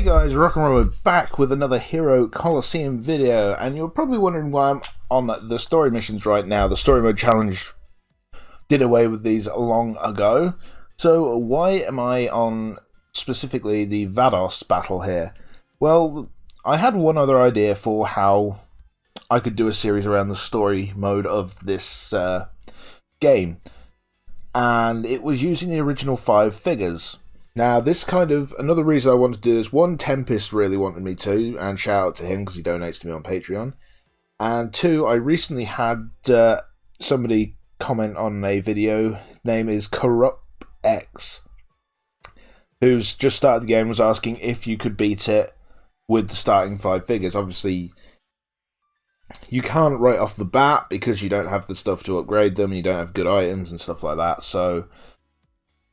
Hey guys, Rock and Roll back with another Hero Colosseum video, and you're probably wondering why I'm on the story missions right now. The story mode challenge did away with these long ago, so why am I on specifically the Vados battle here? Well, I had one other idea for how I could do a series around the story mode of this game, and it was using the original 5 figures. Now, this another reason I wanted to do this, one, Tempest really wanted me to, and shout out to him because he donates to me on Patreon. And two, I recently had somebody comment on a video, name is CorruptX, who's just started the game, was asking if you could beat it with the starting 5 figures. Obviously, you can't right off the bat because you don't have the stuff to upgrade them, you don't have good items and stuff like that, so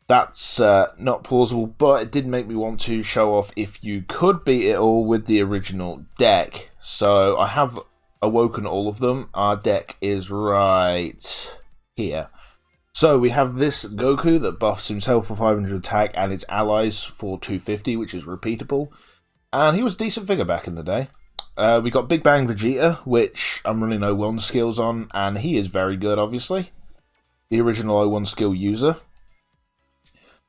that's not plausible, but it did make me want to show off if you could beat it all with the original deck. So I have awoken all of them. Our deck is right here. So we have this Goku that buffs himself for 500 attack and its allies for 250, which is repeatable. And he was a decent figure back in the day. We got Big Bang Vegeta, which I'm running O1 skills on, and he is very good, obviously. The original O1 skill user.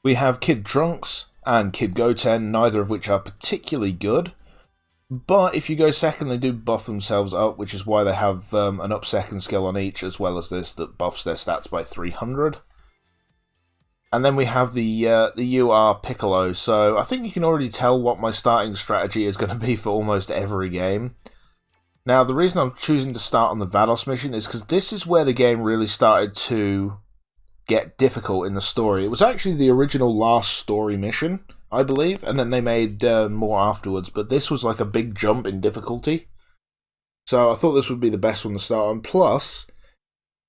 We have Kid Trunks and Kid Goten, neither of which are particularly good. But if you go second, they do buff themselves up, which is why they have an up second skill on each, as well as this that buffs their stats by 300. And then we have the UR Piccolo, so I think you can already tell what my starting strategy is going to be for almost every game. Now, the reason I'm choosing to start on the Vados mission is because this is where the game really started to get difficult in the story. It was actually the original last story mission, I believe, and then they made more afterwards, but this was like a big jump in difficulty. So I thought this would be the best one to start on. Plus,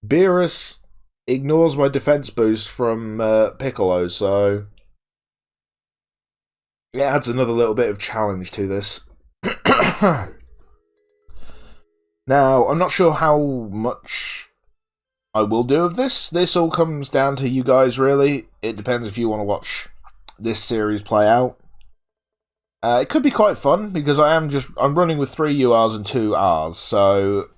Beerus ignores my defense boost from Piccolo, so it adds another little bit of challenge to this. Now, I'm not sure how much I will do of this. This all comes down to you guys, really. It depends if you want to watch this series play out. It could be quite fun because I'm running with 3 URs and 2 Rs, so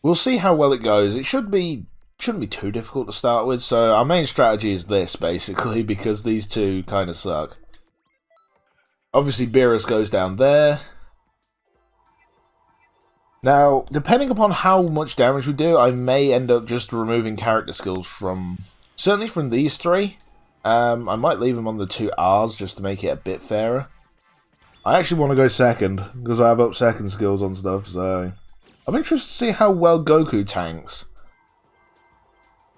we'll see how well it goes. It shouldn't be too difficult to start with. So our main strategy is this, basically, because these two kind of suck. Obviously, Beerus goes down there. Now, depending upon how much damage we do, I may end up just removing character skills certainly from these 3. I might leave them on the 2 Rs just to make it a bit fairer. I actually want to go second, because I have up second skills on stuff, so I'm interested to see how well Goku tanks.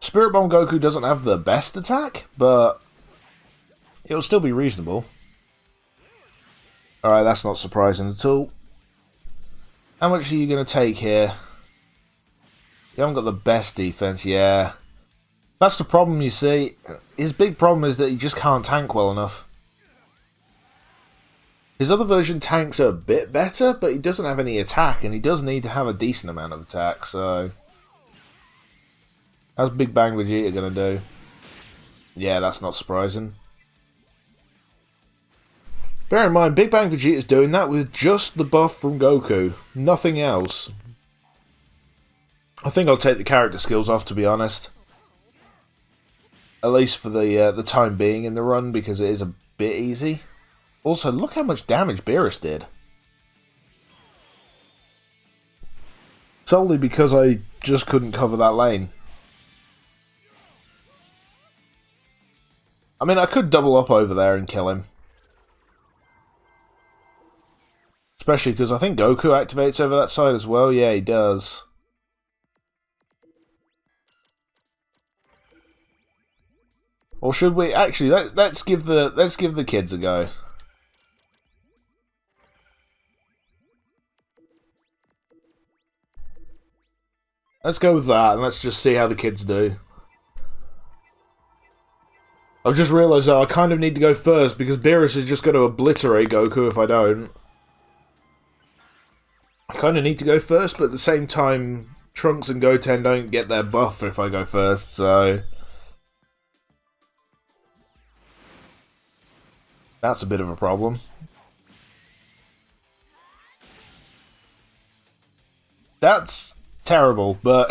Spirit Bomb Goku doesn't have the best attack, but it'll still be reasonable. Alright, that's not surprising at all. How much are you going to take here? You haven't got the best defense, yeah. That's the problem, you see. His big problem is that he just can't tank well enough. His other version tanks a bit better, but he doesn't have any attack, and he does need to have a decent amount of attack, so how's Big Bang Vegeta going to do? Yeah, that's not surprising. Bear in mind, Big Bang Vegeta is doing that with just the buff from Goku. Nothing else. I think I'll take the character skills off, to be honest. At least for the time being in the run, because it is a bit easy. Also, look how much damage Beerus did. Solely because I just couldn't cover that lane. I mean, I could double up over there and kill him. Especially because I think Goku activates over that side as well. Yeah, he does. Or should we actually let's give the kids a go. Let's go with that and let's just see how the kids do. I've just realised that I kind of need to go first because Beerus is just going to obliterate Goku if I don't. I kind of need to go first, but at the same time, Trunks and Goten don't get their buff if I go first, so That's a bit of a problem. That's terrible, but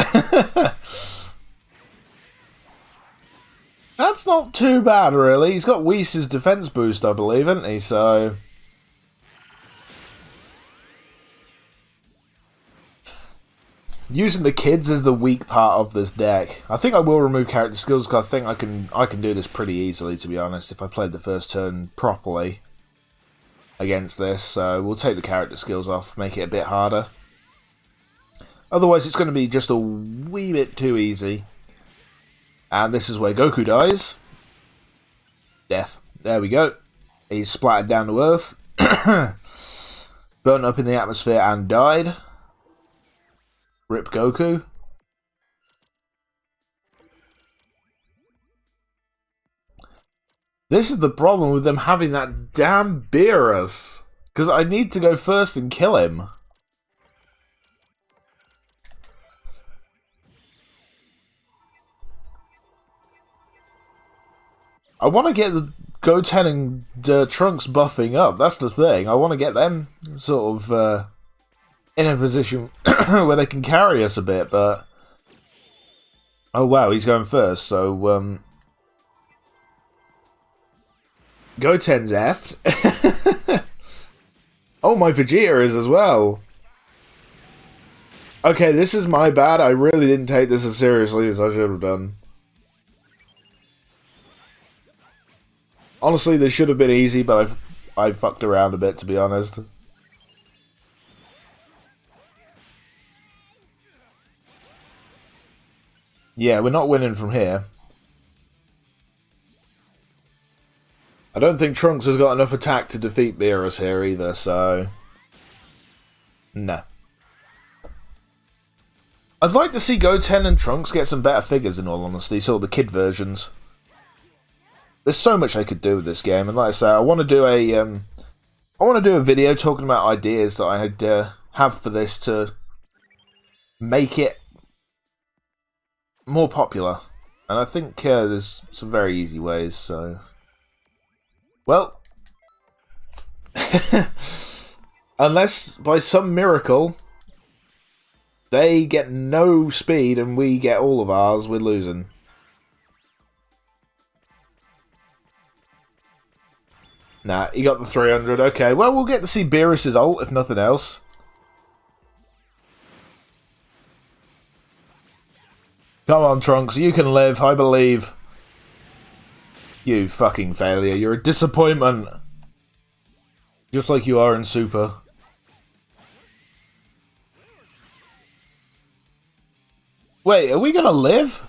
that's not too bad, really. He's got Whis' defense boost, I believe, hasn't he? So using the kids is the weak part of this deck. I think I will remove character skills because I think I can do this pretty easily, to be honest, if I played the first turn properly against this. So we'll take the character skills off, make it a bit harder. Otherwise, it's going to be just a wee bit too easy. And this is where Goku dies. Death. There we go. He's splattered down to Earth. Burnt up in the atmosphere and died. Rip Goku. This is the problem with them having that damn Beerus. Because I need to go first and kill him. I want to get the Goten and Trunks buffing up. That's the thing. I want to get them sort of in a position where they can carry us a bit, but... Oh wow, he's going first, so... Goten's effed. Oh, my Vegeta is as well. Okay, this is my bad. I really didn't take this as seriously as I should have done. Honestly, this should have been easy, but I fucked around a bit, to be honest. Yeah, we're not winning from here. I don't think Trunks has got enough attack to defeat Beerus here either, so... No. I'd like to see Goten and Trunks get some better figures, in all honesty, sort of the kid versions. There's so much I could do with this game, and like I say, I want to do a video talking about ideas that I have for this to make it more popular. And I think there's some very easy ways, so... Well... Unless, by some miracle, they get no speed and we get all of ours, we're losing. Nah, he got the 300. Okay, well, we'll get to see Beerus' ult, if nothing else. Come on, Trunks, you can live, I believe. You fucking failure, you're a disappointment. Just like you are in Super. Wait, are we gonna live?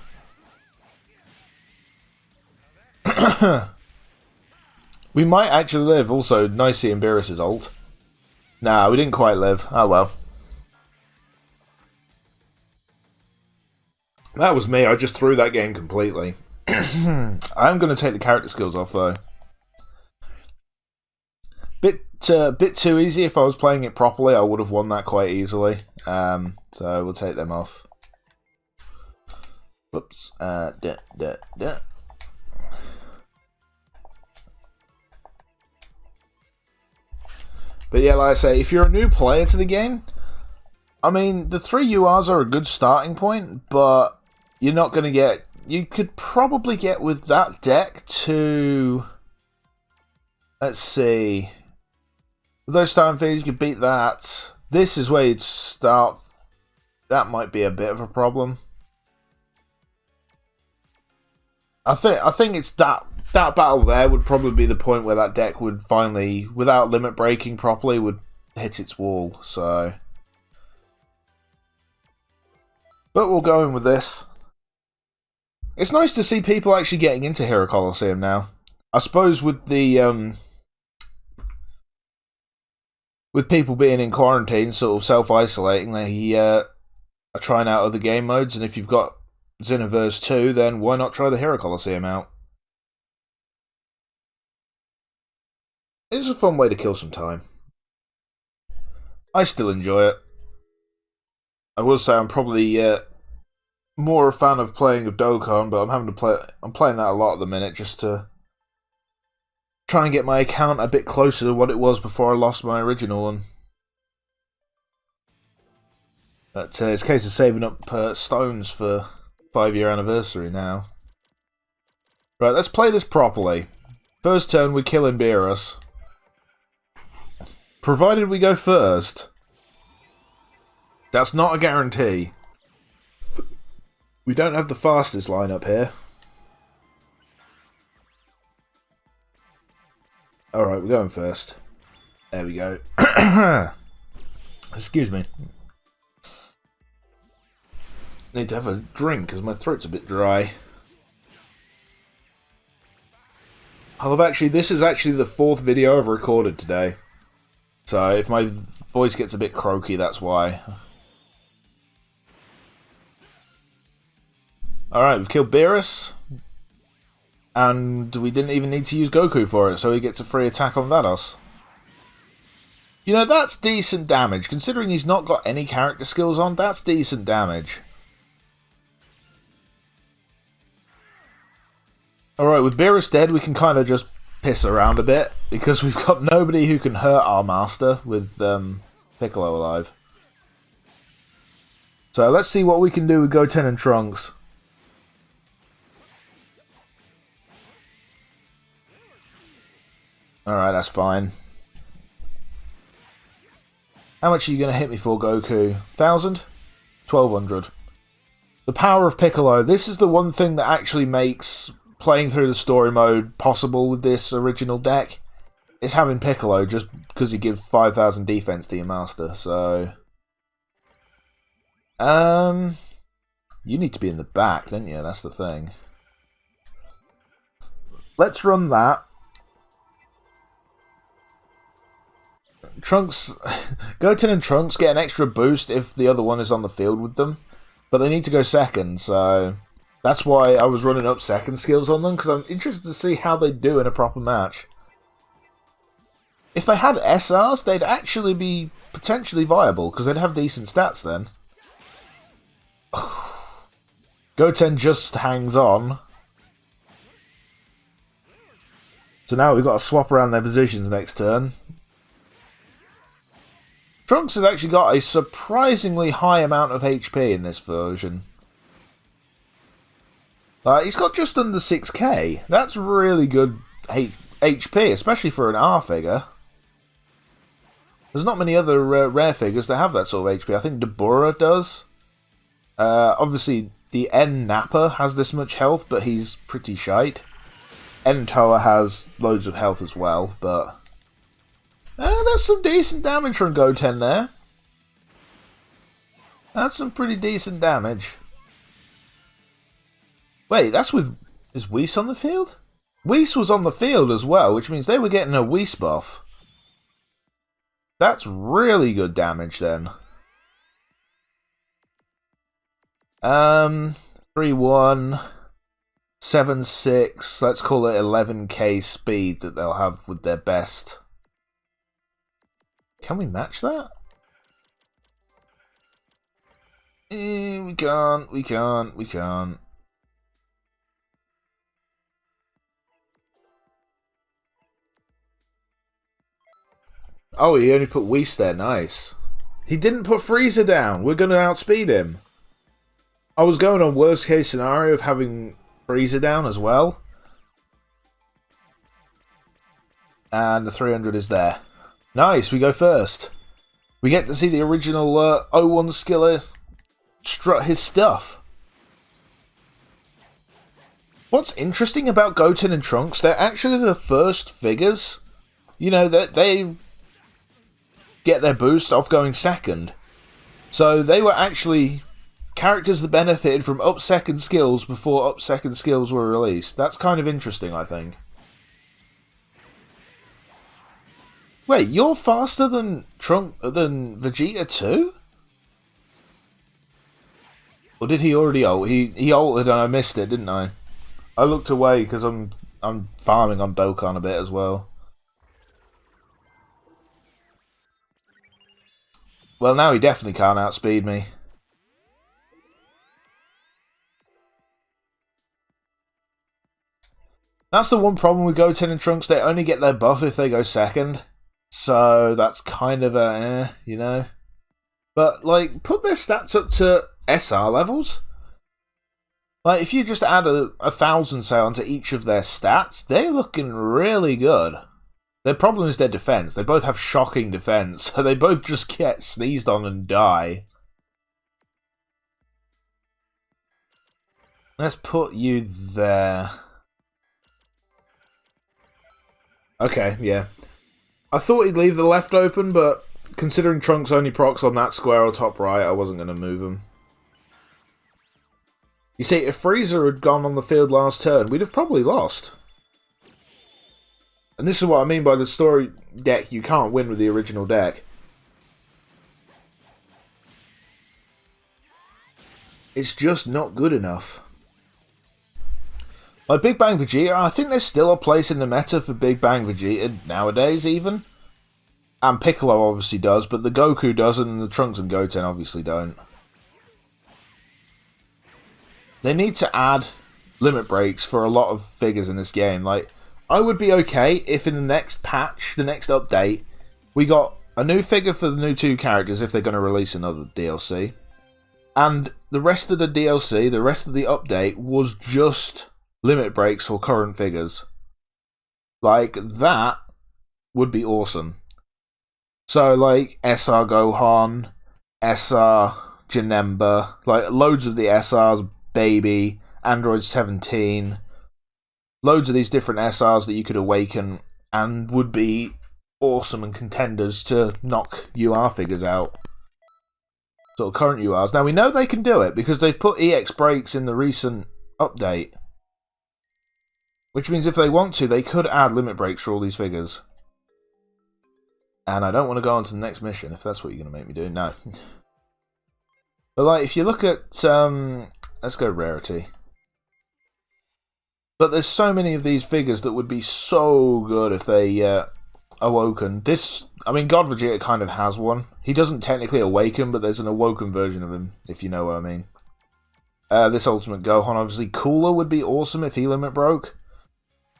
We might actually live. Also, nice seeing Beerus' ult. Nah, we didn't quite live. Oh well. That was me. I just threw that game completely. I'm going to take the character skills off, though. Bit too easy. If I was playing it properly, I would have won that quite easily. So we'll take them off. Whoops. But yeah, like I say, if you're a new player to the game, I mean, the 3 URs are a good starting point, but you're not going to get... You could probably get with that deck to... Let's see. With those starting figures, you could beat that. This is where you'd start... That might be a bit of a problem. I think it's that battle there would probably be the point where that deck would finally, without limit breaking properly, would hit its wall, so... But we'll go in with this. It's nice to see people actually getting into Hero Colosseum now. I suppose with the, with people being in quarantine, sort of self-isolating, they are trying out other game modes, and if you've got Xenoverse 2, then why not try the Hero Colosseum out? It's a fun way to kill some time. I still enjoy it. I will say I'm probably more a fan of playing of Dokkan, but I'm playing that a lot at the minute just to try and get my account a bit closer to what it was before I lost my original one. But it's a case of saving up stones for 5-year anniversary now. Right, let's play this properly. First turn, we kill and beer us. Provided we go first. That's not a guarantee. We don't have the fastest lineup here. Alright, we're going first. There we go. Excuse me. Need to have a drink because my throat's a bit dry. This is actually the 4th video I've recorded today. So if my voice gets a bit croaky, that's why. Alright, we've killed Beerus. And we didn't even need to use Goku for it, so he gets a free attack on Vados. You know, that's decent damage. Considering he's not got any character skills on, that's decent damage. Alright, with Beerus dead, we can kind of just piss around a bit, because we've got nobody who can hurt our master with Piccolo alive. So let's see what we can do with Goten and Trunks. Alright, that's fine. How much are you going to hit me for, Goku? 1,000? 1,200. The power of Piccolo. This is the one thing that actually makes playing through the story mode possible with this original deck. Is having Piccolo, just because you give 5,000 defense to your master, so... You need to be in the back, don't you? That's the thing. Let's run that. Trunks, Goten and Trunks get an extra boost if the other one is on the field with them, but they need to go second, so that's why I was running up second skills on them, because I'm interested to see how they do in a proper match. If they had SRs, they'd actually be potentially viable, because they'd have decent stats then. Goten just hangs on. So now we've got to swap around their positions next turn. Trunks has actually got a surprisingly high amount of HP in this version. He's got just under 6k. That's really good HP, especially for an R figure. There's not many other rare figures that have that sort of HP. I think Deborah does. Obviously, the N Nappa has this much health, but he's pretty shite. N Toa has loads of health as well, but... that's some decent damage from Goten there. That's some pretty decent damage. Wait, that's with... Is Whis on the field? Whis was on the field as well, which means they were getting a Whis buff. That's really good damage then. 3-1, 7-6, let's call it 11k speed that they'll have with their best. Can we match that? We can't. Oh, he only put Whis there, nice. He didn't put Frieza down, we're going to outspeed him. I was going on worst case scenario of having Frieza down as well. And the 300 is there. Nice, we go first. We get to see the original 01 Skiller strut his stuff. What's interesting about Goten and Trunks, they're actually the first figures, you know, that they get their boost off going second. So they were actually characters that benefited from up second skills before up second skills were released. That's kind of interesting, I think. Wait, you're faster than Vegeta too? Or did he already ult? He ulted and I missed it, didn't I? I looked away because I'm farming on Dokkan a bit as well. Well, now he definitely can't outspeed me. That's the one problem with Goten and Trunks. They only get their buff if they go second. So that's kind of a, you know. But, like, put their stats up to SR levels. Like, if you just add 1,000, say, onto each of their stats, they're looking really good. Their problem is their defense. They both have shocking defense, so they both just get sneezed on and die. Let's put you there. Okay, yeah. I thought he'd leave the left open, but considering Trunks only procs on that square or top right, I wasn't going to move him. You see, if Frieza had gone on the field last turn, we'd have probably lost. And this is what I mean by the story deck. You can't win with the original deck. It's just not good enough. Like Big Bang Vegeta, I think there's still a place in the meta for Big Bang Vegeta nowadays even. And Piccolo obviously does, but the Goku doesn't and the Trunks and Goten obviously don't. They need to add limit breaks for a lot of figures in this game. Like, I would be okay if in the next patch, the next update, we got a new figure for the new 2 characters if they're going to release another DLC. And the rest of the DLC, the rest of the update, was just limit breaks for current figures. Like, that would be awesome. So, like, SR Gohan, SR Janemba, like, loads of the SRs, Baby, Android 17, loads of these different SRs that you could awaken and would be awesome and contenders to knock UR figures out. Sort of current URs. Now, we know they can do it because they've put EX breaks in the recent update. Which means if they want to, they could add limit breaks for all these figures. And I don't want to go on to the next mission, if that's what you're going to make me do. No. But, like, if you look at... let's go rarity. But there's so many of these figures that would be so good if they awoken. This... I mean, God Vegeta kind of has one. He doesn't technically awaken, but there's an awoken version of him, if you know what I mean. This Ultimate Gohan, obviously. Cooler would be awesome if he limit broke.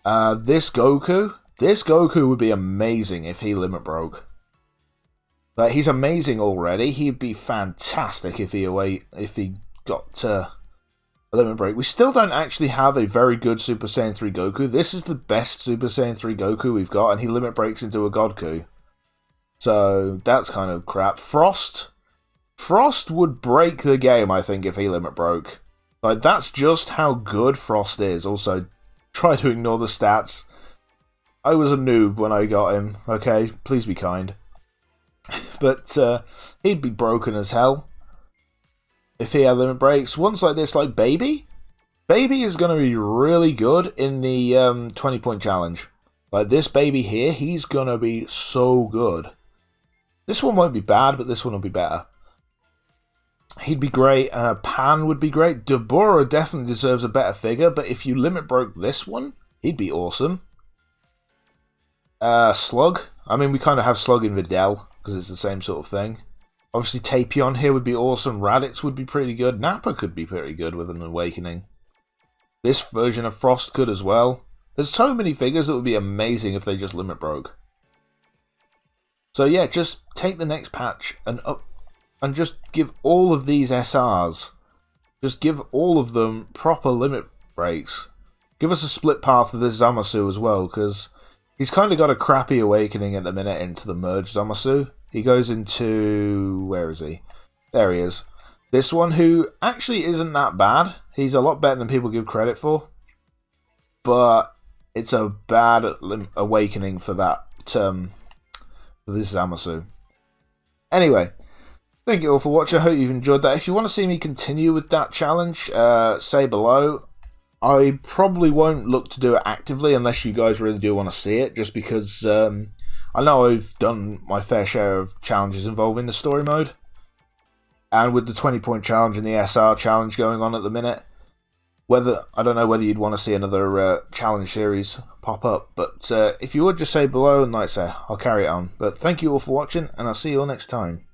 This Goku would be amazing if he limit broke. Like, he's amazing already. He'd be fantastic if he got a limit break. We still don't actually have a very good Super Saiyan 3 Goku. This is the best Super Saiyan 3 Goku we've got, and he limit breaks into a Godku. So, that's kind of crap. Frost would break the game, I think, if he limit broke. Like, that's just how good Frost is. Also, try to ignore the stats. I was a noob when I got him, okay? Please be kind. But he'd be broken as hell if he had limit breaks. Ones like this, like Baby. Baby is going to be really good in the 20-point challenge. Like this Baby here, he's going to be so good. This one won't be bad, but this one will be better. He'd be great. Pan would be great. Deborah definitely deserves a better figure, but if you limit broke this one, he'd be awesome. Slug. I mean, we kind of have Slug in Videl, because it's the same sort of thing. Obviously, Tapion here would be awesome. Raditz would be pretty good. Nappa could be pretty good with an Awakening. This version of Frost could as well. There's so many figures that would be amazing if they just limit broke. So yeah, just take the next patch and just give all of these SRs, just give all of them proper limit breaks. Give us a split path with this Zamasu as well, because he's kind of got a crappy awakening at the minute into the merged Zamasu. He goes into... where is he? There he is. This one, who actually isn't that bad. He's a lot better than people give credit for. But it's a bad awakening for that, for this Zamasu. Anyway, thank you all for watching. I hope you've enjoyed that. If you want to see me continue with that challenge, say below. I probably won't look to do it actively unless you guys really do want to see it, just because I know I've done my fair share of challenges involving the story mode. And with the 20-point challenge and the SR challenge going on at the minute, I don't know whether you'd want to see another challenge series pop up, but if you would, just say below, and like I say, I'll carry it on. But thank you all for watching, and I'll see you all next time.